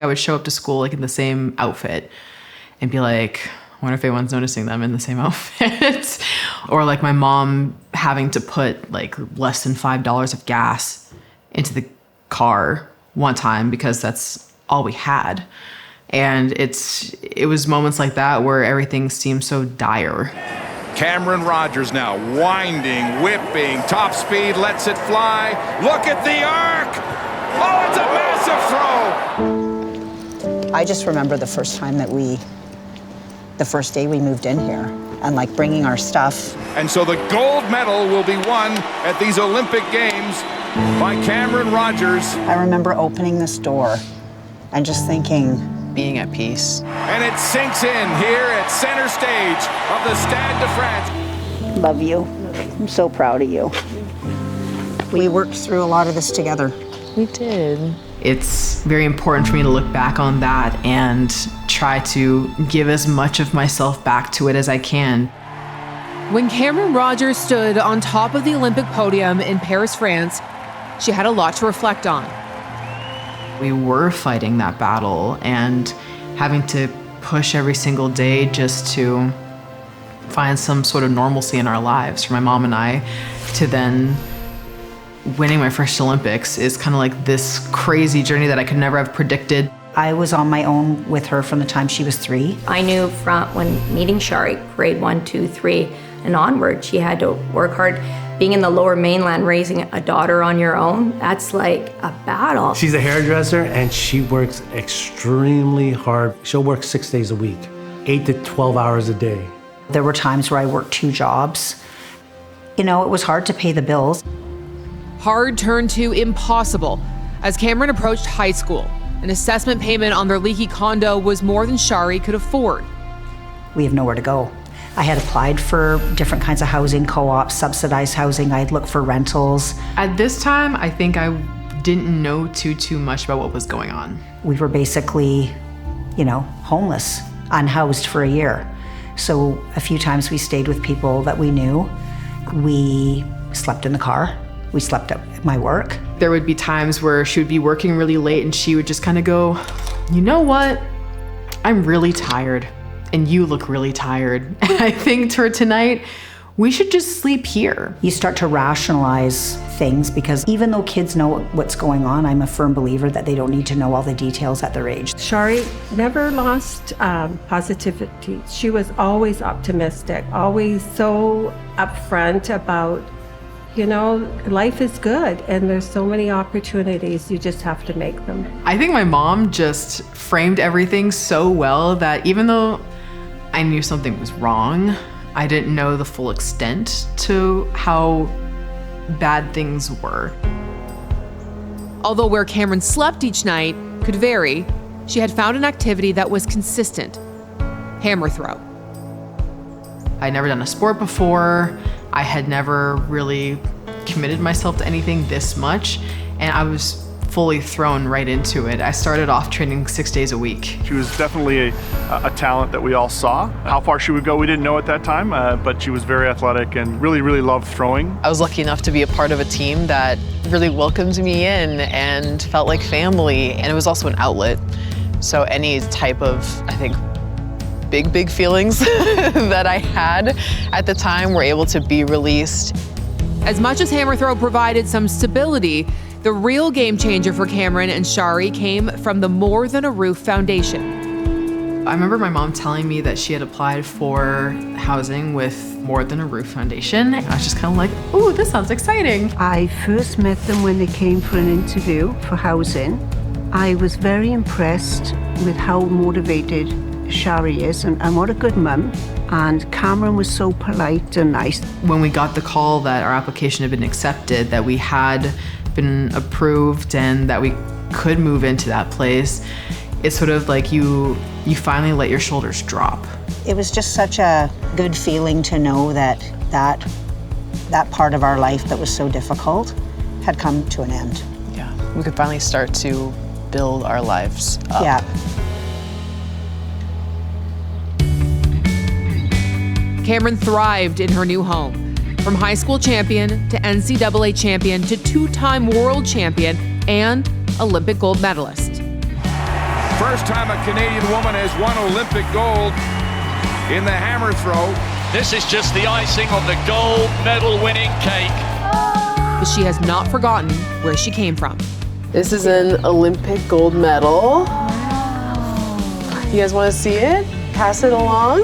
I would show up to school like in the same outfit and be like, I wonder if anyone's noticing them in the same outfit. Or like my mom having to put like less than $5 of gas into the car one time because that's all we had. And it was moments like that where everything seemed so dire. Camryn Rogers now winding, whipping, top speed, lets it fly. Look at the arc! Oh, it's a massive throw! I just remember the first day we moved in here and like bringing our stuff. And so the gold medal will be won at these Olympic Games by Camryn Rogers. I remember opening this door and just thinking, Being at peace. And it sinks in here at center stage of the Stade de France. love you. I'm so proud of you. We worked through a lot of this together. We did. It's very important for me to look back on that and try to give as much of myself back to it as I can. When Camryn Rogers stood on top of the Olympic podium in Paris, France, she had a lot to reflect on. We were fighting that battle and having to push every single day just to find some sort of normalcy in our lives for my mom and I, to then winning my first Olympics is kind of like this crazy journey that I could never have predicted. I was on my own with her from the time she was 3. I knew from when meeting Shari, grade 1, 2, 3, and onward, she had to work hard. Being in the Lower Mainland, raising a daughter on your own, that's like a battle. She's a hairdresser and she works extremely hard. She'll work 6 days a week, 8 to 12 hours a day. There were times where I worked 2 jobs. You know, it was hard to pay the bills. Hard turned to impossible as Camryn approached high school. An assessment payment on their leaky condo was more than Shari could afford. We have nowhere to go. I had applied for different kinds of housing, co-ops, subsidized housing. I'd look for rentals. At this time, I think I didn't know too much about what was going on. We were basically, you know, homeless, unhoused for a year. So a few times we stayed with people that we knew. We slept in the car. We slept at my work. There would be times where she would be working really late and she would just kind of go, you know what? I'm really tired and you look really tired. And I think to her tonight, we should just sleep here. You start to rationalize things because even though kids know what's going on, I'm a firm believer that they don't need to know all the details at their age. Shari never lost positivity. She was always optimistic, always so upfront about, you know, life is good and there's so many opportunities, you just have to make them. I think my mom just framed everything so well that even though I knew something was wrong, I didn't know the full extent to how bad things were. Although where Camryn slept each night could vary, she had found an activity that was consistent: hammer throw. I'd never done a sport before. I had never really committed myself to anything this much, and I was fully thrown right into it. I started off training 6 days a week. She was definitely a talent that we all saw. How far she would go, we didn't know at that time, but she was very athletic and really loved throwing. I was lucky enough to be a part of a team that really welcomed me in and felt like family, and it was also an outlet. So any type of, I think, big feelings that I had at the time were able to be released. As much as hammer throw provided some stability, the real game changer for Camryn and Shari came from the More Than a Roof Foundation. I remember my mom telling me that she had applied for housing with More Than a Roof Foundation. I was just kind of like, ooh, this sounds exciting. I first met them when they came for an interview for housing. I was very impressed with how motivated Shari is and what a good mum. And Camryn was so polite and nice. When we got the call that our application had been accepted, that we had been approved and that we could move into that place, it's sort of like you finally let your shoulders drop. It was just such a good feeling to know that part of our life that was so difficult had come to an end. Yeah, we could finally start to build our lives up. Yeah. Camryn thrived in her new home. From high school champion to NCAA champion to 2-time world champion and Olympic gold medalist. first time a Canadian woman has won Olympic gold in the hammer throw. This is just the icing on the gold medal winning cake. But she has not forgotten where she came from. This is an Olympic gold medal. You guys want to see it? Pass it along.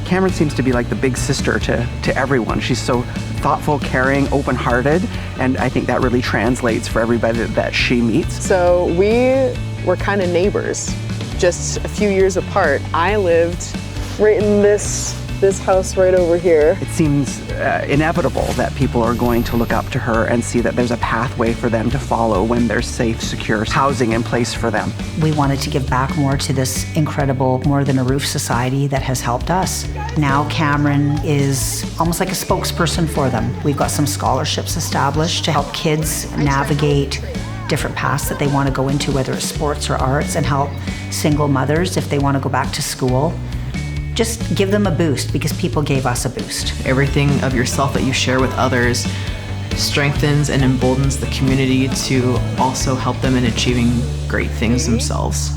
Camryn seems to be like the big sister to everyone. She's so thoughtful, caring, open-hearted, and I think that really translates for everybody that she meets. So we were kind of neighbors, just a few years apart. I lived right in this house right over here. It seems inevitable that people are going to look up to her and see that there's a pathway for them to follow when there's safe, secure housing in place for them. We wanted to give back more to this incredible More Than a Roof society that has helped us. Now Camryn is almost like a spokesperson for them. We've got some scholarships established to help kids navigate different paths that they want to go into, whether it's sports or arts, and help single mothers if they want to go back to school. Just give them a boost, because people gave us a boost. Everything of yourself that you share with others strengthens and emboldens the community to also help them in achieving great things themselves.